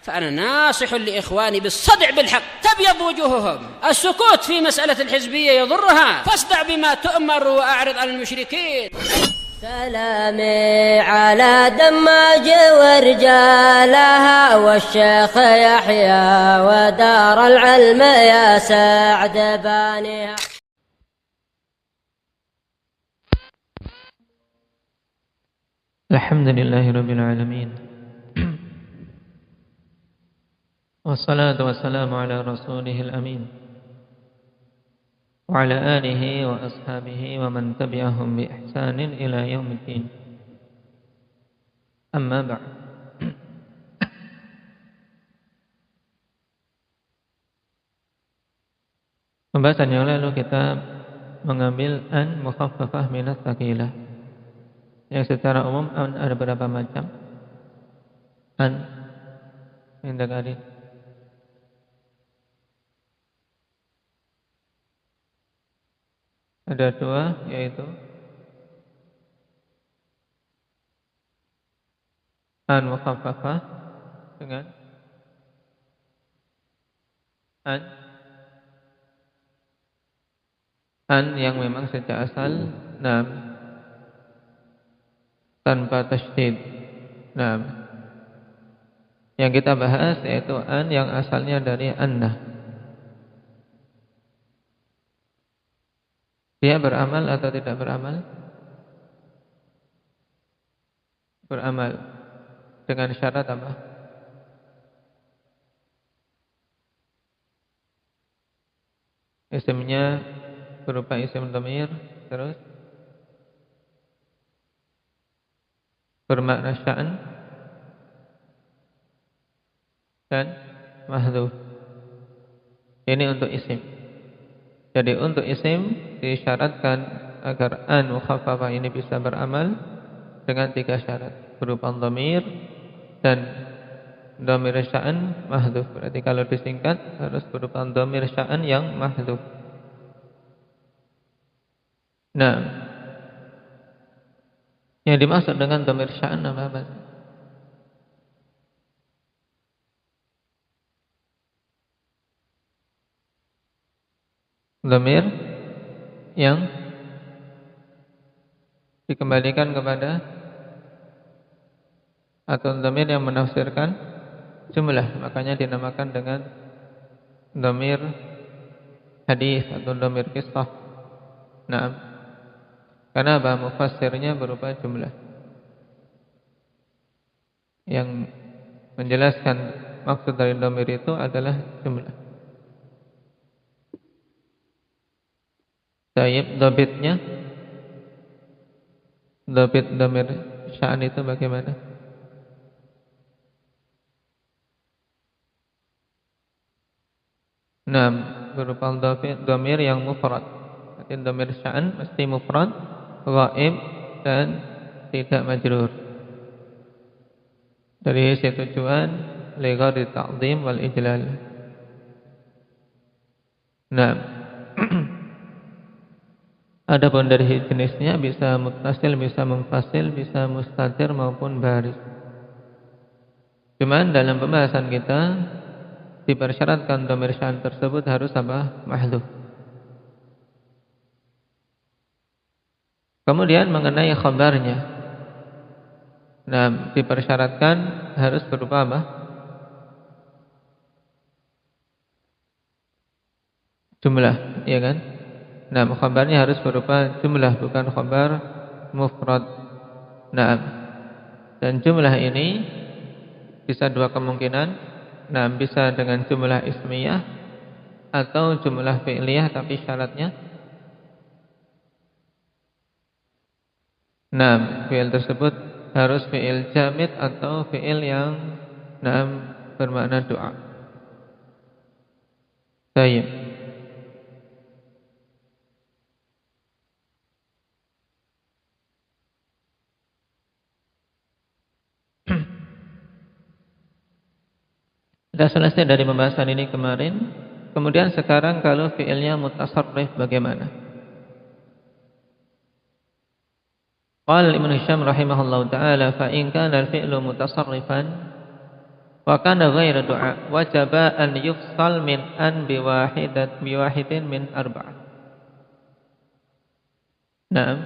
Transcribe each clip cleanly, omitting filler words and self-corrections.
فأنا ناصح لإخواني بالصدع بالحق تبيض وجوههم. السكوت في مسألة الحزبية يضرها، فاصدع بما تؤمر وأعرض عن المشركين. سلامي على دماج ورجالها والشيخ يحيى ودار العلم يا سعد بانيها. الحمد لله رب العالمين والصلاة والسلام على رسوله الأمين وعلى آله وأصحابه ومن تبعهم بإحسان إلى يوم الدين. أما بعد. Pembahasan yang lalu kita mengambil an mukhaffafah minat tsaqilah. Yang secara umum an ada berapa macam? An indah kali. Ada dua, yaitu an mukhaffafah dengan an yang memang sejak asal tanpa tasydid. Yang kita bahas yaitu an yang asalnya dari annah. Dia beramal atau tidak beramal? Beramal. Dengan syarat apa? Isimnya berupa isim dhamir, terus bermakna sya'n dan mahdhuf. Ini untuk isim. Jadi untuk isim disyaratkan agar an mukhaffafah ini bisa beramal dengan 3 syarat, berupa dhamir dan dhamir sya'an mahdhuf. Berarti kalau disingkat harus berupa dhamir sya'an yang mahdhuf. Nah, yang dimaksud dengan dhamir sya'an apa? Dhamir yang dikembalikan kepada atau dhamir yang menafsirkan jumlah, makanya dinamakan dengan dhamir hadis atau dhamir qissah. Nah, karena apa? Mufassirnya berupa jumlah yang menjelaskan maksud dari dhamir itu adalah jumlah. Tayyib, dhabit dhamir sya'an itu bagaimana? Nah, berupa dhamir yang mufrad. Arti dhamir sya'an mesti mufrad, ghaib dan tidak majrur. Dari sisi tujuan li ghairi ta'dhim wal ijlal. Nah, adapun dari jenisnya bisa muttasil, bisa munfasil, bisa mustatir maupun baris. Cuman dalam pembahasan kita dipersyaratkan dhamir sya'an tersebut harus apa? Mahdhuf. Kemudian mengenai khabarnya, nah dipersyaratkan harus berupa apa? Jumlah, ya kan? Nah, khabarnya harus berupa jumlah, bukan khabar mufrad. Nah, dan jumlah ini bisa 2 kemungkinan. Nah, bisa dengan jumlah ismiyah atau jumlah fi'liyah, tapi syaratnya fi'il tersebut harus fi'il jamid atau fi'il yang bermakna doa. Baik. Sudah selesai dari pembahasan ini kemarin. Kemudian sekarang kalau fi'ilnya mutasarrif bagaimana? Qala Ibnu Hisham rahimahullahu taala fa in kana al-fi'lu mutasarrifan Wa kana ghairu du'a wajaba an yufsal min an biwahidin min arba'ah. Naam.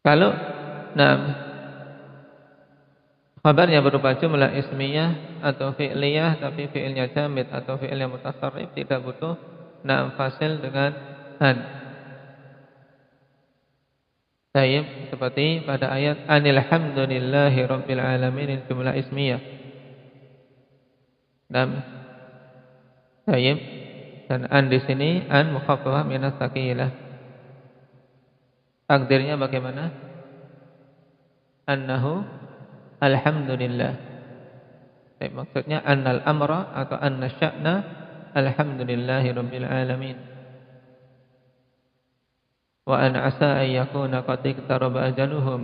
Kalau khabarnya berupa jumlah ismiyah atau fi'liyah tapi fi'ilnya jamid atau fi'ilnya mutasarrif, tidak butuh fasil dengan an. Tayyib, seperti pada ayat Alhamdulillahi Rabbil Alamin, jumlah ismiyah. Tayyib, dan an di sini an mukhaffafah minas saqilah. Takdirnya bagaimana? Annahu alhamdulillah. Tayyib, maksudnya annal amra atau anna sya'na alhamdulillahi Rabbil Alamin. Wa an asa an yakuna qad iqtaraba ajaluhum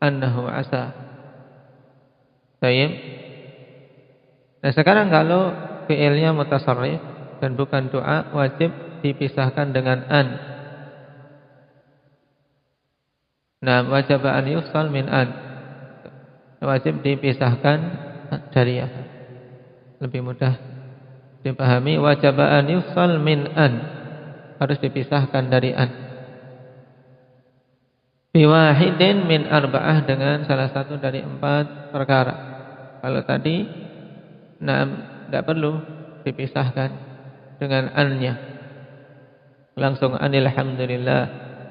annahu asa. Baik. Nah, sekarang kalau fi'ilnya mutasarrif dan bukan doa, wajib dipisahkan dengan an. Nah, wajib an yufsal min an. Wajib dipisahkan dari an. Lebih mudah dipahami, wajib an yufsal min an. Harus dipisahkan dari an. Biwahidin min arba'ah, dengan salah satu dari 4 perkara. Kalau tadi tidak perlu dipisahkan dengan an-nya. Langsung alhamdulillah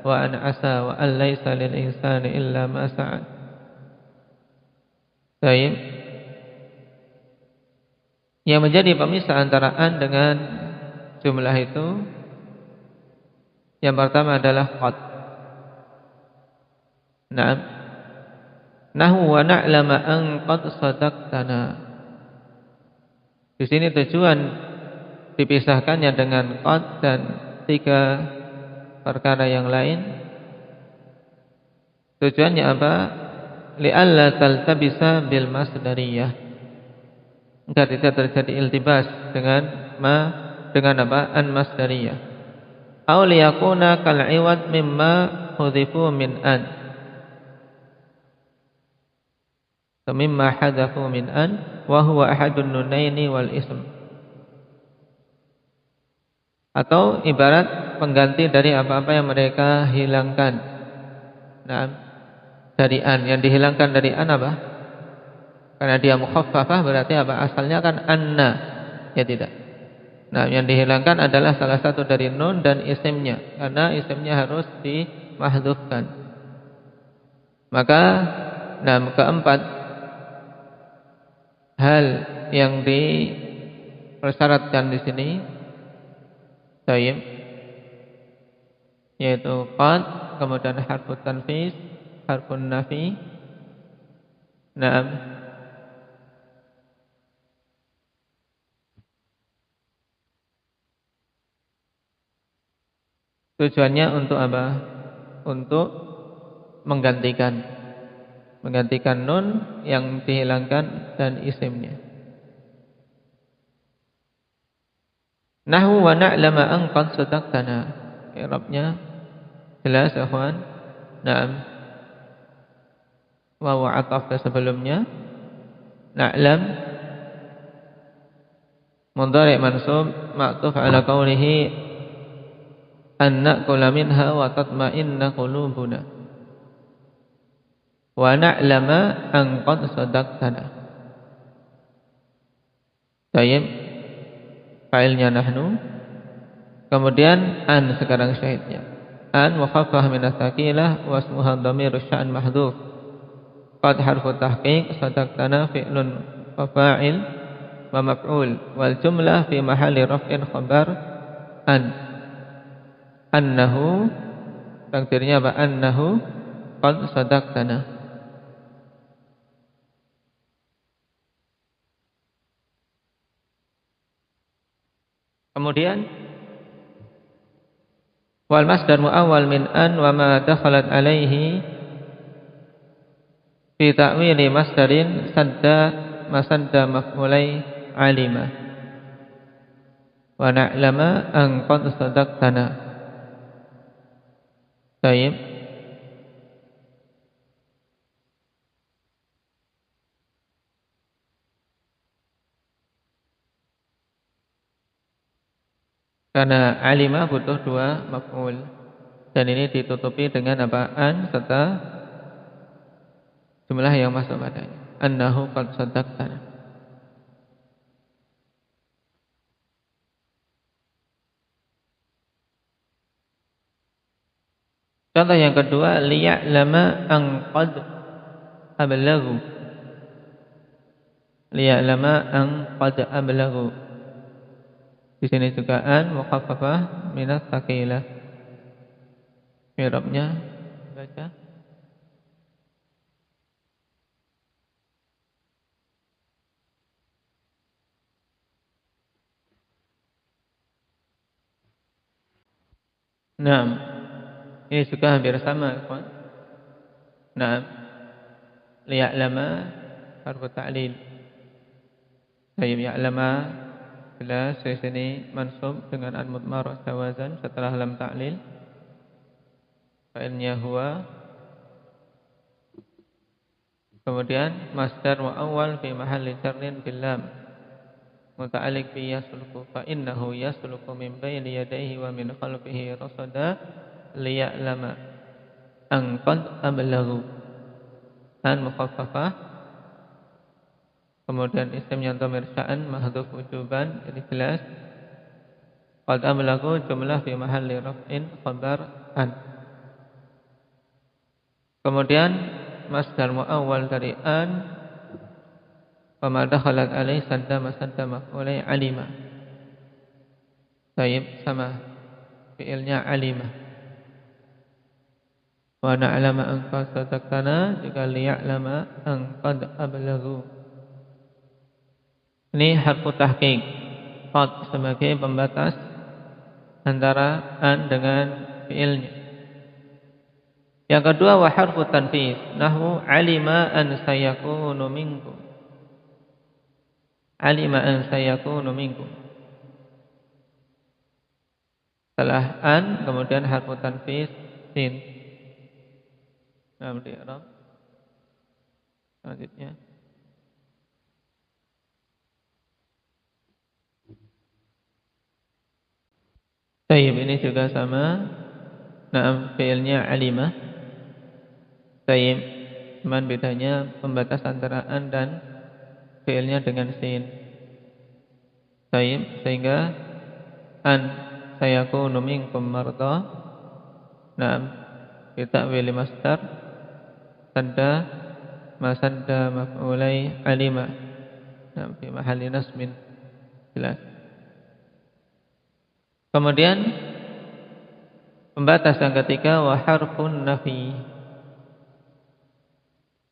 wa an asa wa an laisa lil insani illa ma sa'a. Baik. Yang menjadi pemisah antara an dengan jumlah itu, yang pertama adalah qad. Nahu wa na'lama an qad sadaqtana. Di sini tujuan dipisahkannya dengan qad dan 3 perkara yang lain. Tujuannya apa? Li'alla taltabisa bil masdariyah, agar tidak terjadi iltibas dengan apa? An masdariyah. Aw liyakuna kal iwad mimma hudhifu min an, mimma hadhafu min an wa huwa ahadun nunaini wal ism. Atau ibarat pengganti dari apa-apa yang mereka hilangkan. Dari an, yang dihilangkan dari an apa? Karena dia mukhaffafah, berarti apa? Asalnya kan anna. Ya tidak. Yang dihilangkan adalah salah satu dari nun dan isimnya, karena isimnya harus dimahdzufkan. Maka keempat hal yang dipersyaratkan di sini, tayyib, yaitu qad, kemudian harfut tanfis, harfun nafi. Tujuannya untuk apa? Untuk menggantikan nun yang dihilangkan dan isimnya. Nahu wa na'lama an qad sadaqtana. I'rabnya jelas, ikhwan? Wa ataf sebelumnya. Na'lam mudhari' mansub ma'tuf ala qawlihi an na'kula minha wa tatma'inna qulubuna. Wa na'lama an qad sadaqtana. Tayyib, fa'ilnya nahnu. Kemudian an sekarang syahidnya. An mukhaffafah min as-saqilah wa ismuha dhamirus sya'an mahdhuf. Qad harfu tahqiq, sadaqtana fi'lun wa fa'il wa maf'ul, wal jumlah fi mahalli raf'in khabar an. Annahu, takdirnya apa? Annahu qad sadaqtana. Kemudian wal masdar muawwal min an wa ma dakhalat alaihi fi ta'wili masdarin sadda maf'ulai alima wa na'lama an qad sadaqtana. Baik. Karena alima butuh dua maf'ul. Dan ini ditutupi dengan apa? An serta jumlah yang masuk padanya. Annahu qad saddaqtana. Contoh yang kedua, liya'lama an qad ablaghu. Liya'lama an qad ablaghu. Di sini juga an mukhaffafah minat tsaqilah. I'rabnya baca. Naam. Ini juga hampir sama, kawan. Naam. Liya'lama harfu ta'lil. Tayyib ya'lama jelas di sini mansub dengan an mudmar jawazan setelah lam ta'lil. Fa'ilnya huwa. Kemudian masdar mu'awwal fi mahalli jarrin bil lam. Muta'alliq bi yasluku fa innahu yasluku min bayni yadayhi wa min khalfihi rasada liya'lama an qad ablaghu. An mukhaffafah. Kemudian isim yang dhamir sya'an mahdhuf wujuban, jadi jelas. Qad ablaghu jumlah fi mahalli raf'in khabar an. Kemudian masdar mu'awwal dari an wa ma dakhalat alaihi saddama maf'ulai alima. Tayyib sama fi'ilnya alima. Wa na'lama an qad saddaqtana juga liya'lama an qad ablaghu. Ini harfu tahqiq. Qad sebagai pembatas antara an dengan fi'ilnya. Yang kedua wa harfu tanfis. Nahwu alima an sayakunu minkum. Alima an sayakunu minkum. Setelah an kemudian harfu tanfis sin. Nah, di Arab. Selanjutnya. Tayyib ini juga sama. Naam fi'ilnya alima. Tayyib. Cuman bedanya pembatas antara an dan fi'ilnya dengan sin. Tayyib sehingga an sayakunu minkum marda. Naam kita pilih masdar sadda masadda maf'ulai alima. Naam fi mahalli nasbin. Jelas. Kemudian pembatas yang ketiga wa harfun nafi.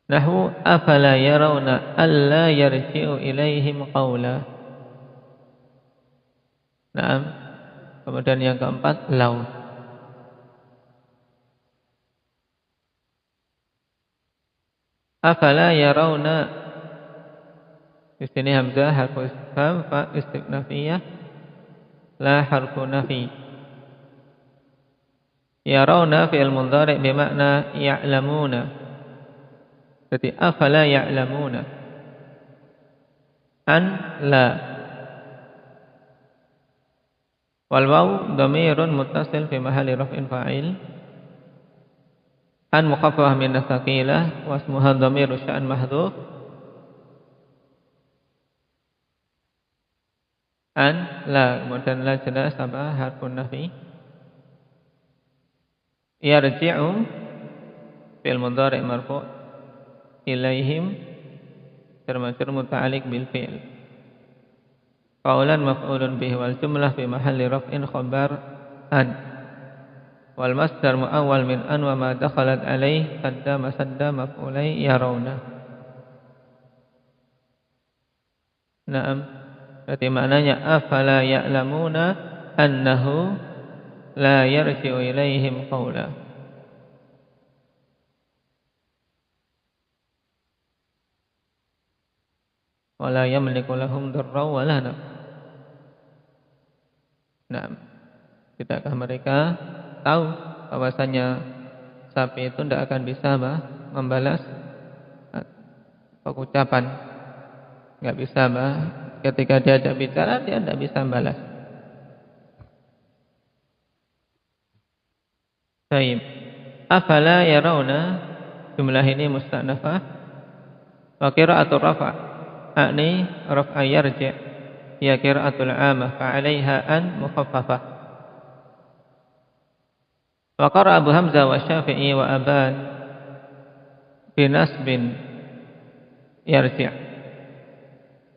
Nahwu afala yarawna alla yarji'u ilaihim qawla. Naam. Kemudian yang keempat law. Afala yarawna. Di sini hamzah harfu istifham fa istinafiyah la harfu nafi. Yarawna fi'il mudhari' bermakna ya'lamuna. Jadi afala ya'lamuna. An la. Wal waw dhamirun muttasil fi mahalli raf'in fa'il. An mukhaffafah min tsaqilah wa ismuha dhamiru sya'an mahdhuf. An la, kemudian la jelas apa harfun nafi. Yarji'u fi'il mudhari' marfu' ilaihim jar muta'alliq bil fi'l. Qawlan maf'ulun bihi wal jumlah fi mahalli raf'in khabar an. Wal masdar mu'awwal min an wa ma dakhalat alaih sadda masadda maf'ulai yarawna. Naam. Berarti maknanya afala ya'lamuna annahu la yarji'u ilaihim qawla. Wa la yamliku lahum darra wa la naf. Naam. Tidakkah mereka tahu bahwasanya sapi itu tidak akan bisa membalas ucapan, nggak bisa ketika diajak bicara dia tidak bisa membalas. Baik. Afala yarawna, jumlah ini musta'nafah. Wa qira'atul rafa', akni raf'a yarji', ya qira'atul 'amah fa 'alaiha an mukhaffafah. Wa qara'a Abu Hamzah wa Syafi'i wa Aban binasbin yarji'.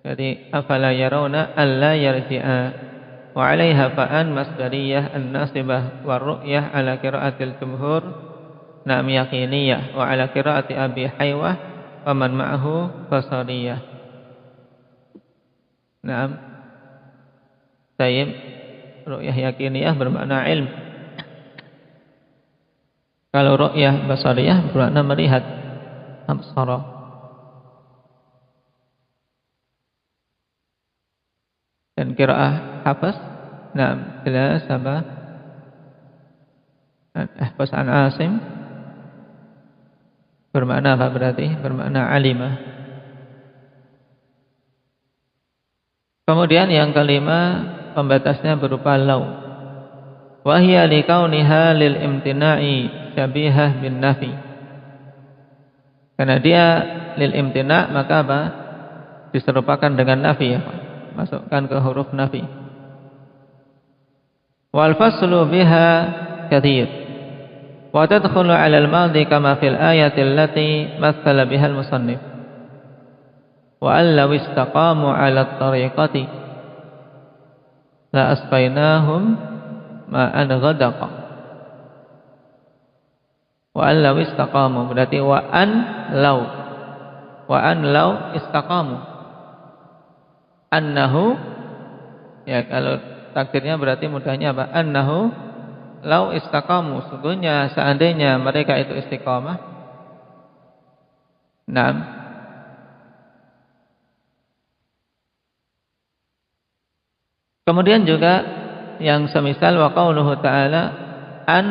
Jadi afala yarawna alla yarji'a wa 'alaiha fa'an masdariyah an-nasibah wa ru'yah ala qira'atil jumhur na'am yaqiniyah wa ala qira'ati Abi Haywah wa man ma'ahu basariyah. Na'am. Tayyib, ru'yah yaqiniyah bermakna ilm. Kalau ru'yah basariyah bermakna melihat, absara. Dan qiraah Hafs, na'am, jelas apa? Hafs an Asim bermakna apa berarti? Bermakna alimah. Kemudian yang kelima, pembatasnya berupa law. Wa hiya likauniha lil imtina'i syabihah bin nafi. Karena dia lil imtina' maka apa? Diserupakan dengan nafi ya Pak. Masukkan ke huruf nafi. Wal faslu biha katsir. Wa tadkhulu 'ala al-madhi kama fil ayati allati mathala biha al-musannif. Wa allaw istaqamu 'ala at-tariqati la asqaynahum ma'an ghadaqa. Wa allaw istaqamu berarti wa an law istaqamu. Annahu, ya kalau takdirnya berarti mudahnya apa? Annahu lau istaqamu, sungguhnya seandainya mereka itu istiqamah. Naam. Kemudian juga yang semisal wa qauluhu ta'ala an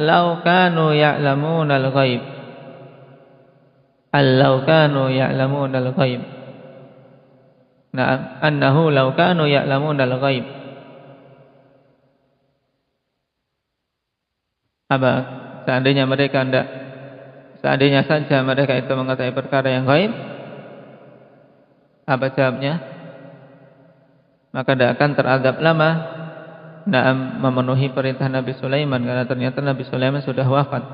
law kanu ya'lamuna al-ghaib. Allau kanu ya'lamuna al-ghaib. Na'am, annahu law kanu ya'lamuna al-ghaib. Apa? Seandainya saja mereka itu mengetahui perkara yang gaib, apa jawabnya? Maka tidak akan teradab lama na'am memenuhi perintah Nabi Sulaiman, karena ternyata Nabi Sulaiman sudah wafat.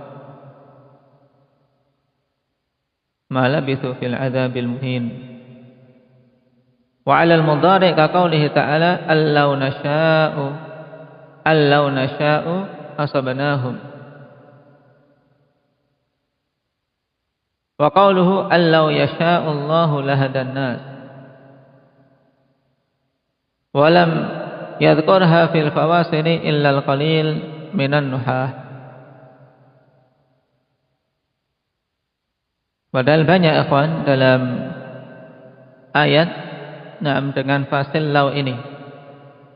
Ma labithu fil adzabil muhin. Wa 'alal mudhari' ka qoulihi ta'ala allau nasha'u asabnahum. Wa qawluhu allau yasha'u Allahu lahadan nas. Wa lam yadhkurha fil fawasili illa al-qalil minan nuhah. Padahal banyak ikhwan dalam ayat dengan fasil lau ini,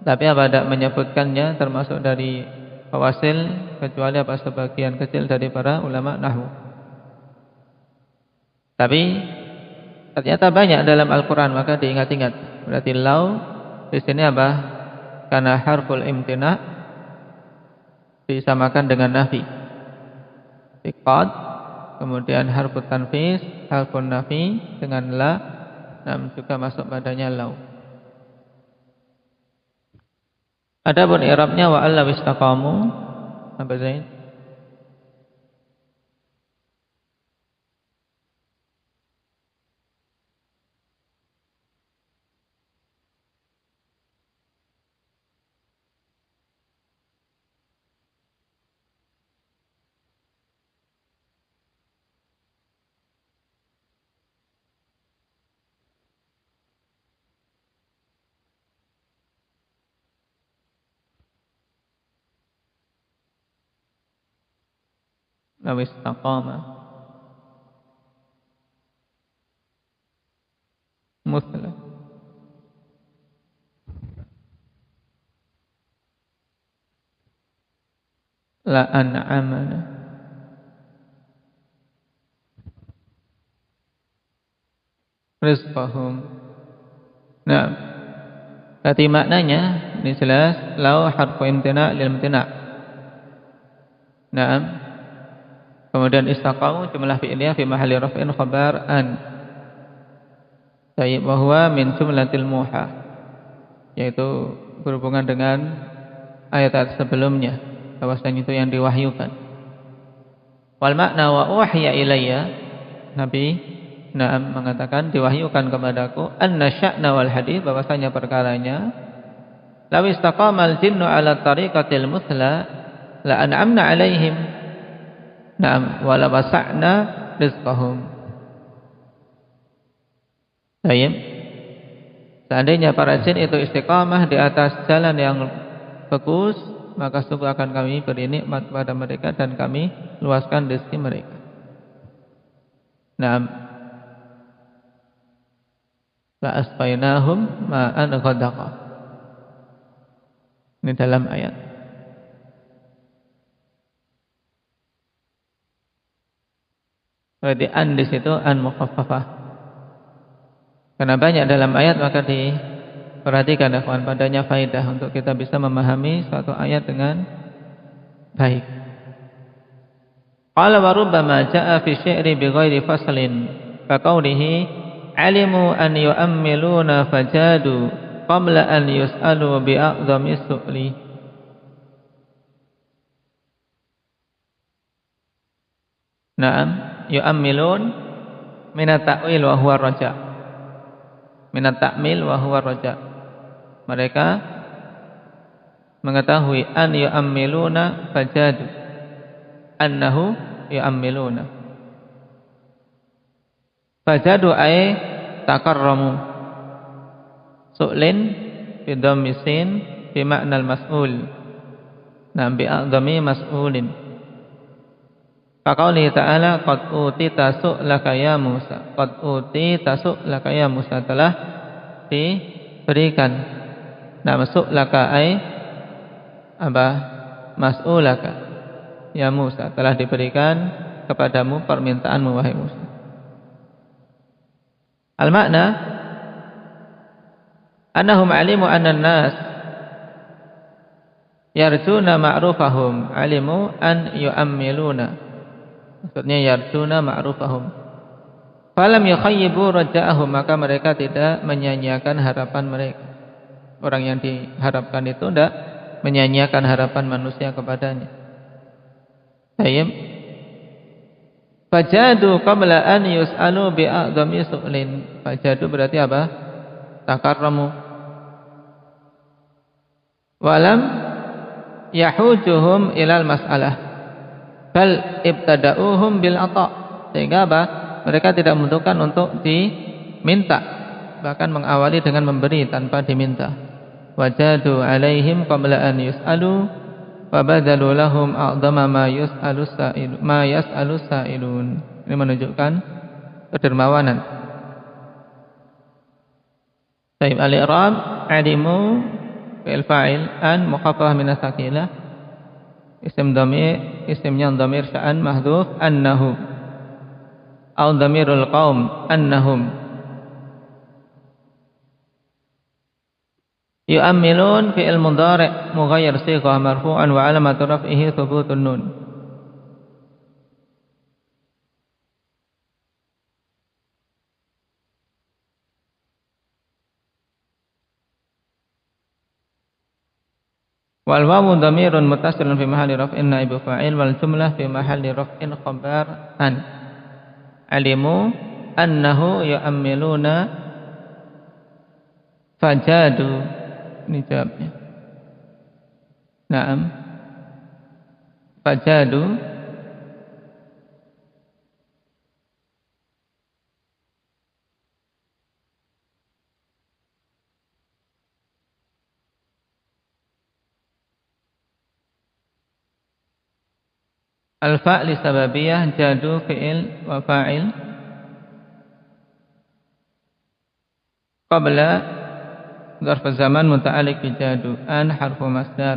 tapi apa tidak menyebutkannya termasuk dari fawasil kecuali apa sebagian kecil dari para ulama nahwu. Tapi ternyata banyak dalam Al-Quran, maka diingat-ingat. Berarti lau di sini apa? Karena harful imtina disamakan dengan nafi. Qad, kemudian harful tanfis, harful nafi dengan la, juga masuk padanya lau. Adapun i'rabnya wa alla istaqamu, apa Zain? Law istaqama muthla la an'amana rizqahum. Nah, berarti maknanya ini jelas lau harfu imtina' lil imtina'. Naam, Kemudian istaqamu jumlah fi'liyah fi mahalli raf'in khabar an. Tayyib wa huwa min jumlatil muha, yaitu berhubungan dengan ayat-ayat sebelumnya, bahwasanya itu yang diwahyukan. Wal makna wa uhiya ilayya, Nabi Naam mengatakan diwahyukan kepadaku anna sya'na wal hadits, bahwasanya perkaranya law istaqamal jinnu ala tariqatil muthla la an'amna alaihim. Naam, wala wasa'na rizqahum. Baik. Seandainya para jin itu istiqamah di atas jalan yang bagus, maka sungguh akan kami beri nikmat kepada mereka dan kami luaskan rezeki mereka. Naam. La asqainahum ma'an ghadaqa. Ini dalam ayat. Berarti an di situ an mukhaffafah. Karena banyak dalam ayat, maka diperhatikan ikhwan, padanya faidah untuk kita bisa memahami suatu ayat dengan baik. Qala wa rubbama jaa fi syi'ri bighairi faslin ka qawlihi alimu an yu'ammiluna fajadu qabla an yus'alu bi'a'dhami su'li. Naam, yu'ammilun minat ta'wil wa huwa raja'. Minat ta'mil wa huwa raja'. Mereka mengetahui an yu'ammiluna fajadu, annahu yu'ammiluna. Fajadu ay takarramu. Su'lin bi dhammi sin bi ma'nal mas'ul. Nam bi a'dhami mas'ulin. Faqauli ta'ala qad utita su'laka ya Musa. Qad utita su'laka ya Musa, telah diberikan. Nama su'laka ay apa? Mas'ulaka ya Musa, telah diberikan kepadamu permintaanmu wahai Musa. Al-makna annahum alimu anna an-nas yarjuna ma'rufahum, alimu an yu'ammiluna. Maksudnya yarjuna ma'rufahum. Falam yukhayyibu raja'ahum, maka mereka tidak menyanyiakan harapan mereka. Orang yang diharapkan itu tidak menyanyiakan harapan manusia kepadanya. Tayyib. Fajadu qabla an yus'alu bi'a'dhami su'lin. Fajadu berarti apa? Takarramu. Walam yahujuhum ilal mas'alah. Bal ibtada'uhum bil ata'. Sehingga apa? Mereka tidak membutuhkan untuk diminta, bahkan mengawali dengan memberi tanpa diminta. Wajadu alaihim qabla an yus'alu wa badalu lahum a'dhama ma yas'alu sa'ilun. Ini menunjukkan kedermawanan. Baik, al-i'rab alimu fi'il fa'il an mukhaffafah min as-sakilah. Isim dhamir, isimnya dhamir sya'an mahdhuf annahu au dhamirul qaum annahum. Yu'ammilun fi'il mudhari' mughayyir sighah marfu'an wa 'alamatu raf'ihi thubutun nun. Wal wawu dhamirun muttasilun fi mahalli raf'in naibu fa'il wal jumlah fi mahalli raf'in khabar an. Alimu annahu yu'ammiluna fajadu. Ini jawabnya. Naam. Fajadu al-fa' li sababiyah, jadu fi'il wa fa'il qabla dzarf zaman muta'alliq bi jadu, an harfu masdar.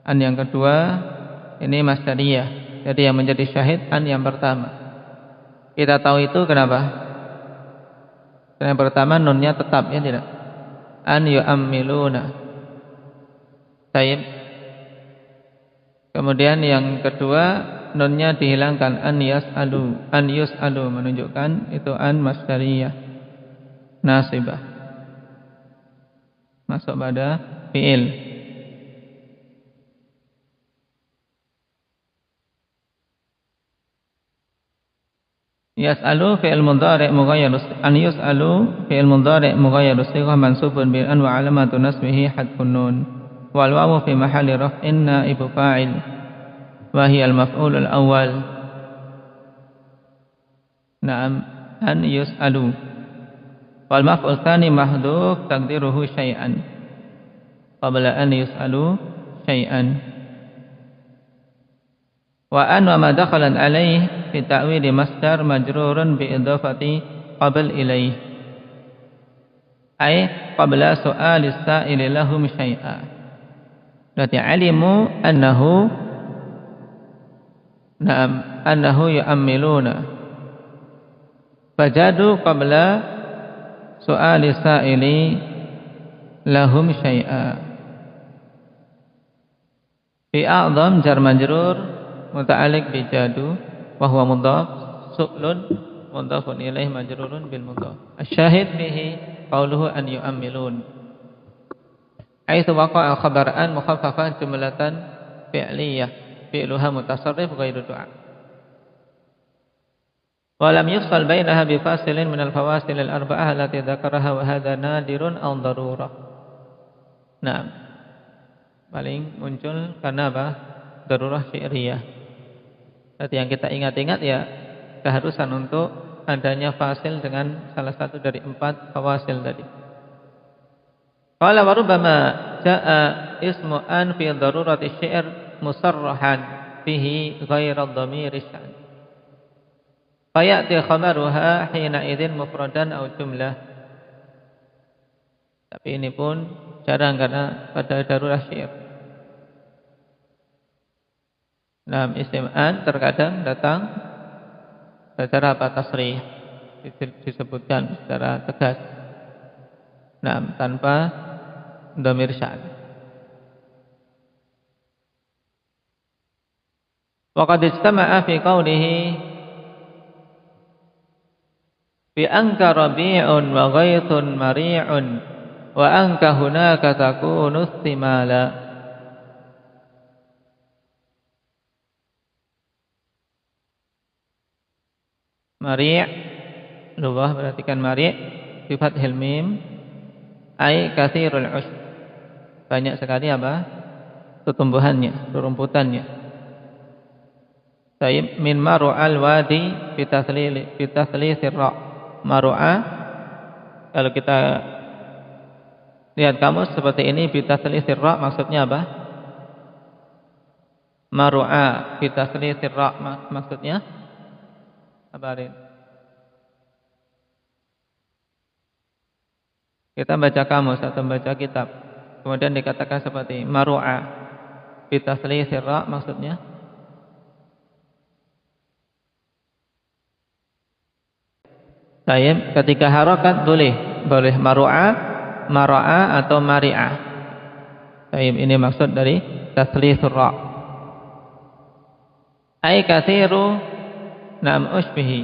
An yang kedua ini masdariyah, jadi yang menjadi syahid an yang pertama. Kita tahu itu kenapa? Karena yang pertama nunnya tetap, ya tidak? An yu'ammiluna. Baik. Kemudian yang kedua nunnya dihilangkan, an yus'alu menunjukkan itu an masdariyah nasibah masuk pada fi'il. Yas'alu fi'il mudhari' mughayyar an yus'alu fi'il mudhari' mughayyar sighah mansubun bil an wa 'alamatu nasbihi hadfun nun wal wawu fi mahalli raf'in naibu fa'il wa hiya al maf'ul al awwal. Na'am, an yus'alu wal maf'ul tsani mahdhuf taqdiruhu syai'an qabla an yus'alu syai'an. Wa an wa ma dakhalan alaih fi ta'wili masdar majrurun bi idafati qabl ilaih ay qabla su'ali as-sa'ili lahum syai'a. Berarti alimu annahu yu'ammiluna fajadu qabla su'ali as-sa'ili lahum syai'a. Fi a'dham jar majrur muta'alliq bi jadu wa huwa mudhaf su'lun mudhafun ilaih majrurun bil mudhaf. Asy-syahid fihi qauluhu an yu'ammilun aitsu waqa'a khabar an mukhaffafan jumlatan fi'liyah fi'luha mutasarrif ghairu du'a wa lam yufsal bainaha bi fasilin min al-fawasil al-arba'ah allati dzakaraha wa hadha nadirun aw darurah. Nah, paling muncul karena apa? Darurah fi'liyah. Berarti yang kita ingat-ingat ya keharusan untuk adanya fasil dengan salah satu dari 4 fawasil tadi. Qala wa rubbama jaa ismu an fi darurati syair musarrahan fihi ghairu dhamir syan. Fayati khabaruha hina idzin mufradan aw jumlah. Tapi ini pun jarang karena pada darurah syair. Nah, isim an terkadang datang secara tasrih disebutkan secara tegas. Nah, tanpa dhamir syan. Wa qad ijtama'a fi qawlihi bi anka rabi'un wa ghaithun mari'un wa anka hunaka takunu istimala. Mari' lughah perhatikan mari' sifat hil mim ai katsirul ush banyak sekali apa tumbuhannya rumputannya. Taib min maru'al wadi fi tathlisir ra maru'a kalau kita lihat kamus seperti ini fi tathlisir ra maksudnya apa? Maru'a fi tathlisir ra maksudnya kabarin. Kita baca kamus atau baca kitab, kemudian dikatakan seperti maru'a bi taslisir ra maksudnya Tayyib, ketika harokat boleh maru'a, mara'a atau mari'ah. Tayyib, ini maksud dari taslisir ra. Ai katsiru Naam ushbihi.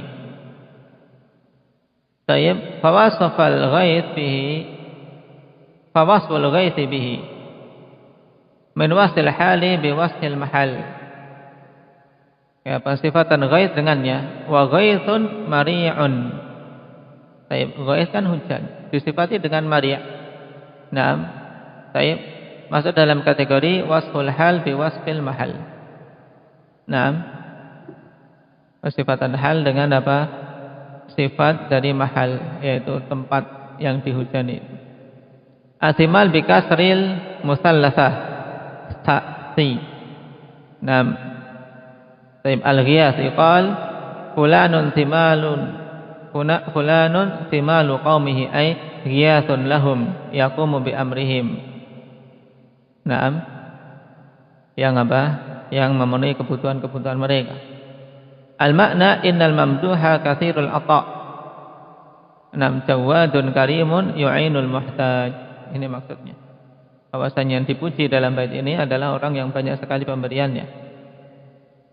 Tayyib, fawasfal ghaith bihi fawasful ghaith bihi min wasfil hali bi wasfil mahal. Ya, sifatan ghaith dengannya wa ghaithun mari'un. Tayyib, ghaith kan hujan, disifati dengan mari'. Naam. Tayyib, masuk dalam kategori wasful hal bi wasfil mahal. Naam. Sifatan hal dengan apa? Sifat dari mahal, yaitu tempat yang dihujani. Asimal bi kasril musallasah ta'ti. Nam. Taib al-ghiyas iqal fulanun timalu qaumihi ay ghiyasun lahum yaqumu bi amrihim. Naam. Yang apa? Yang memenuhi kebutuhan-kebutuhan mereka. Al-makna innal mamduha katsirul ata. Nam jawadun karimun yu'inul muhtaj. Ini maksudnya. Bahwasanya yang dipuji dalam bait ini adalah orang yang banyak sekali pemberiannya.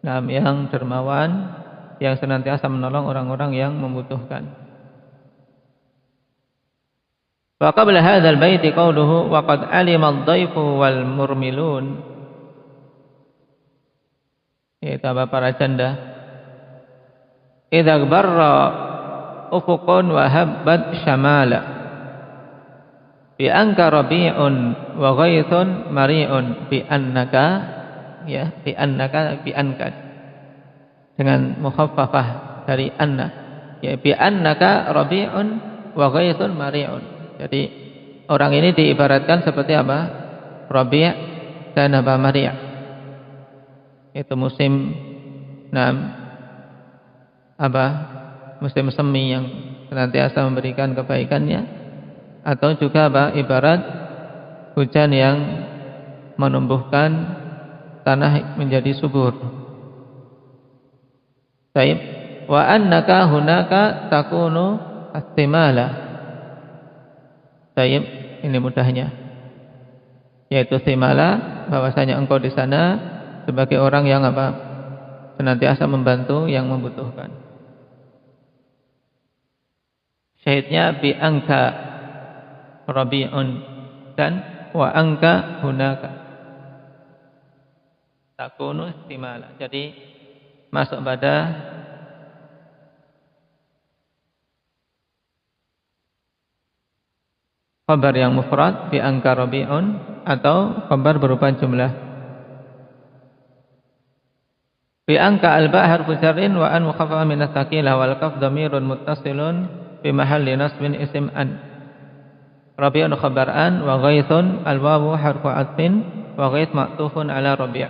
yang dermawan, yang senantiasa menolong orang-orang yang membutuhkan. Wa qabla hadzal baiti qauluhu wa qad alima ad-dhaifu wal murmilun. Yaitu para janda. Idza barra ufuqun wa habbat syamala. Bi anka rabi'un wa ghaithun mari'un bi annaka, ya, bi anka dengan mukhaffafah dari anna, ya, bi annaka rabi'un wa ghaithun mari'un. Jadi orang ini diibaratkan seperti apa? Rabi' dan apa? Mari'. Itu musim musim semi yang senantiasa memberikan kebaikannya, atau juga ibarat hujan yang menumbuhkan tanah menjadi subur. Baik, wa annaka hunaka takunu astimala. Baik, ini mudahnya. Yaitu timala, bahwasanya engkau di sana sebagai orang yang senantiasa membantu yang membutuhkan. Syahidnya bi angka rabi'un dan wa angka hunaka takunu istimala. Jadi masuk pada khabar yang mufrad bi angka rabi'un atau khabar berupa jumlah. Bi angka al-ba' harfu jarrin wa an mukhaffafa min as-sakilah wal kaf dhamirun muttasilun fi mahalli nasbin ism an. Rabi'un khabar an wa ghaithun al-wawu harfu atfin wa ghaith ma'tufun ala rabi'.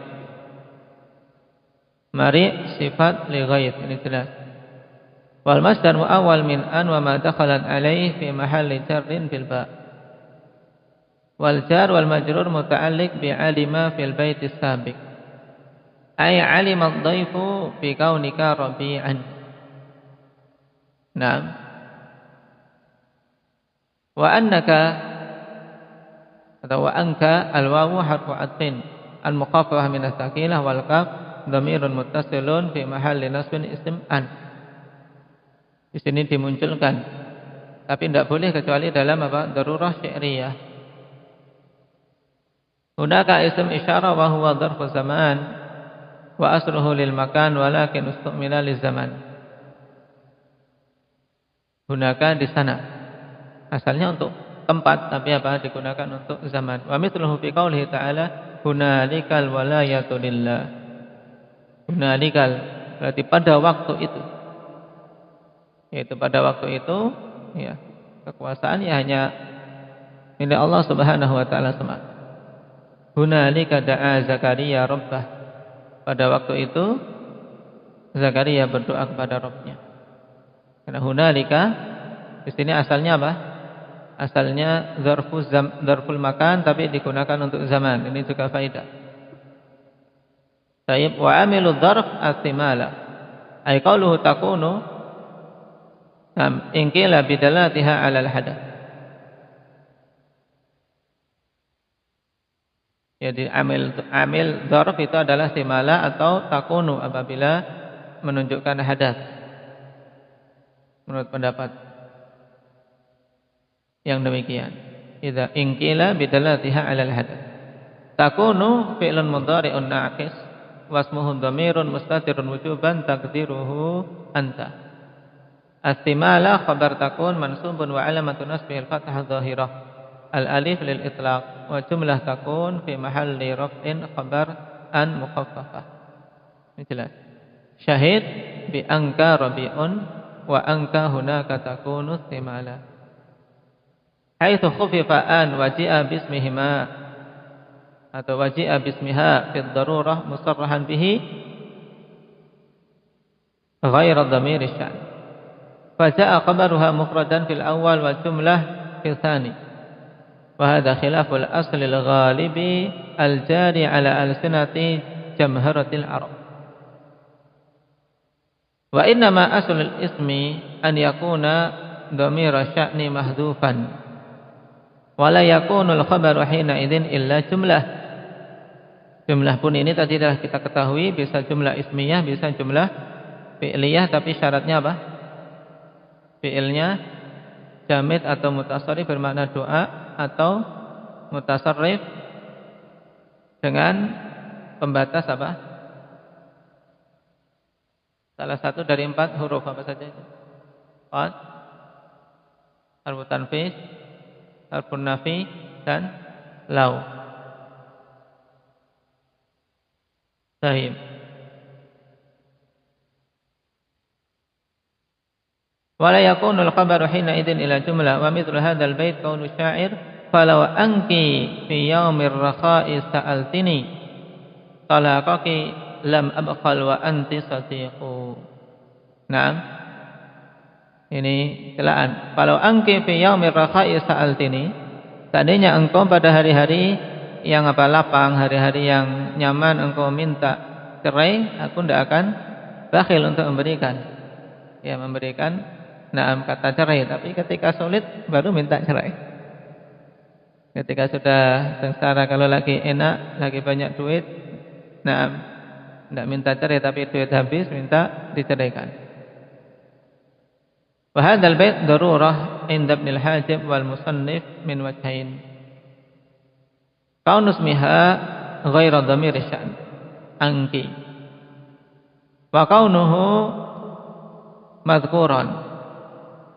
Mari sifat li ghaith, ini jelas. Wal masdar muawwal min an wa ma dakhalat alaihi fi mahalli jarrin bil ba'. Wal jar wal majrur muta'alliq bi alima fil bait as-sabiq. Ay alima ad-dhaifu bi kaunika rabi'an. Naam. Wa annaka atau wa anka al-wawu harfu atfin al-mukhaffafah min as-sakilah wal kaf dhamirun muttasilun fi mahalli nasbin ism an. Di sini dimunculkan, tapi tidak boleh kecuali dalam darurah syi'riyah. Hunaka ism isyarah wa huwa dharfu zaman wa asluhu lil makan walakin ustumila liz zaman. Hunaka di sana, asalnya untuk tempat, tapi digunakan untuk zaman. Wa mithluhu fi qoulihi ta'ala hunalikal walayatu lillah. Hunalikal berarti pada waktu itu. Yaitu pada waktu itu, ya, kekuasaan hanya milik Allah Subhanahu wa taala semata. Hunalika da'a Zakaria rabbah. Pada waktu itu Zakaria berdoa kepada Rabbnya. Karena hunalika di sini asalnya asalnya dzarful makan, tapi digunakan untuk zaman. Ini juga faedah. Taib wa amilu dzarf astimala. Ay qauluhu takunu in qila bidalatiha 'ala al-hadath. Jadi amil dzarf itu adalah istimala atau takunu apabila menunjukkan hadath. Menurut pendapat yang demikian, idza inqila bidalatiha 'alal hadath. Takunu fi'lun mudhari'un naqis wasmuhu dhamirun mustatirun wujuban taqdiruhu anta. Astimala khabar takun mansubun wa alamatun nasbihi al-fathah dhahirah al-alif lil itlaq wa jumlah takun fi mahalli raf'in khabar an mukhaffafah. Ini jelas. Syahid bi angka rabi'un wa angka hunaka takunu istimala. Haitsu khufifa an waji'a bismihima atau waji'a bismiha fi ad-darurah musarrahan bihi ghairu dhamir asy-sya'n. Fa ja'a khabaruha mufradan fil awwal wa jumlah fil tsani. Wa hadha khilaful asli al-ghalibi al-jari ala al-sinati jamharatil arab. Wa inna ma aslul ismi an yakuna dhamira sya'ni mahdhufan wa la yakunu al-khabaru hina idzin illa jumlah. Jumlah pun ini tadi telah kita ketahui bisa jumlah ismiyah, bisa jumlah fi'liyah, tapi syaratnya apa? Fi'ilnya jamid atau mutasarrif bermakna doa, atau mutasarrif dengan pembatas apa? Salah satu dari 4 huruf apa saja itu? Qad, harfu tanfis, harfu nafi, dan lau. Sahih. Wala yakunu al-khabaru hina idzin ila jumlah wa mithlu hadzal bait kaunu syair falau anki fi yaumir rakha'i sa'altini talaqaki lam abqal wa anti sadiqu. Naam. Ini celaan. Falau anki fi yaumir rakha'i sa'altini, seandainya engkau pada hari-hari yang lapang, hari-hari yang nyaman engkau minta cerai, aku tidak akan bakhil untuk memberikan. Ya, memberikan kata cerai, tapi ketika sulit baru minta cerai. Ketika sudah sengsara, kalau lagi enak, lagi banyak duit, tidak minta cerai, tapi duit habis minta diceraikan. Wa hadzal bait darurah inda Ibn al-Hajib wal musannif min wajhain. Kaunu ismiha ghairu dhamir sya'n anki wa kaunuhu madhkuran.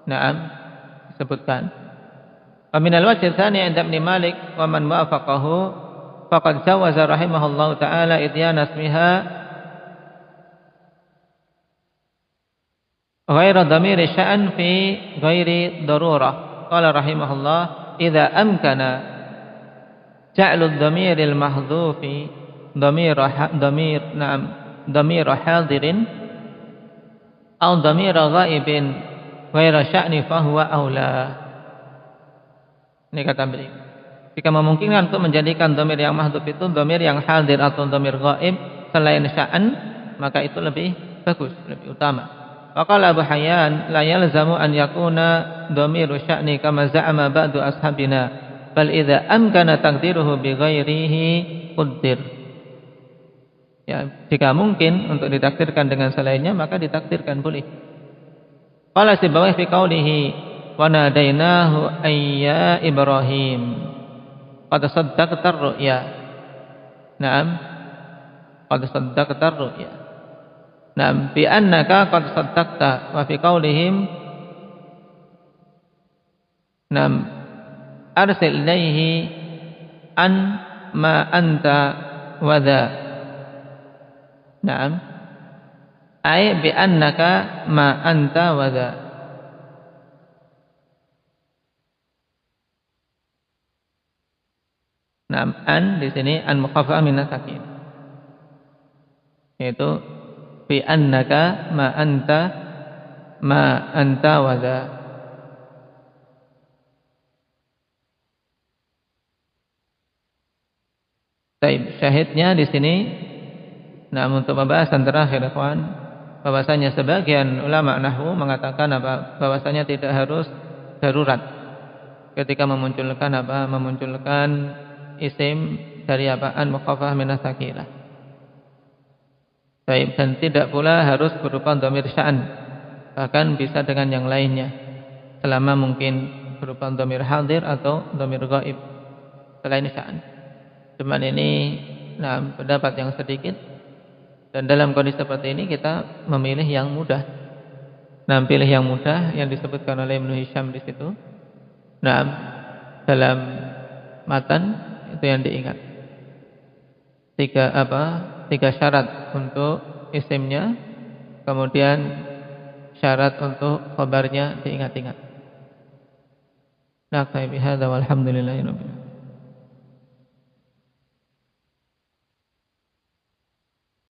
Naam, disebutkan. Wa minal wajh tsani 'inda Ibn Malik wa man wafaqahu faqad jawaza rahimahullahu ta'ala idyana ismiha ghairu dhamir sya'n fi ghairi darurah. Qala rahimahullah idza amkana ja'lu ad-dhamir al-mahdhufi dhamir hadirin aw dhamir ghaibin ghaira sya'ni fahuwa aula. Ini kata beliau, jika memungkinkan untuk menjadikan dhamir yang mahdhuf itu dhamir yang hadir atau dhamir ghaib selain sya'an, maka itu lebih bagus, lebih utama. Faqala Abu Hayyan la yalzamu an yakuna dhamiru sya'ni kama za'ama ba'du ashabina bal idza amkana taqdiruhu bi ghairihi qaddir. Ya, jika mungkin untuk ditakdirkan dengan selainnya maka ditakdirkan boleh. Qala Sibawayh fi qawlihi wa nadainahu ayya Ibrahim qad saddaqta ar-ru'ya. Naam, qad saddaqta ar-ru'ya. Naam, bi annaka qad saddaqta, wa fi qawlihim naam arsil ilaihi an ma anta wa dha. Naam, ay bi annaka ma anta wa dha. Naam, an di sini an mukhaffafah min sakin, yaitu bi annaka ma anta wa dha. Baik, syahidnya di sini, nah untuk pembahasan terakhir, ikhwan, bahwasanya sebagian ulama nahwu mengatakan bahwasanya tidak harus darurat ketika memunculkan isim dari an mukhaffafah min as-sakinah. Baik, dan tidak pula harus berupa dhamir sya'an, bahkan bisa dengan yang lainnya, selama mungkin berupa dhamir hadir atau dhamir ghaib selain sya'an. Cuman ini pendapat yang sedikit, dan dalam kondisi seperti ini kita memilih yang mudah. Pilih yang mudah yang disebutkan oleh Ibnu Hisham di situ. Dalam matan itu yang diingat. Tiga syarat untuk isimnya, kemudian syarat untuk khabarnya diingat-ingat. Nakfi bihadza walhamdulillahirabbil alamin.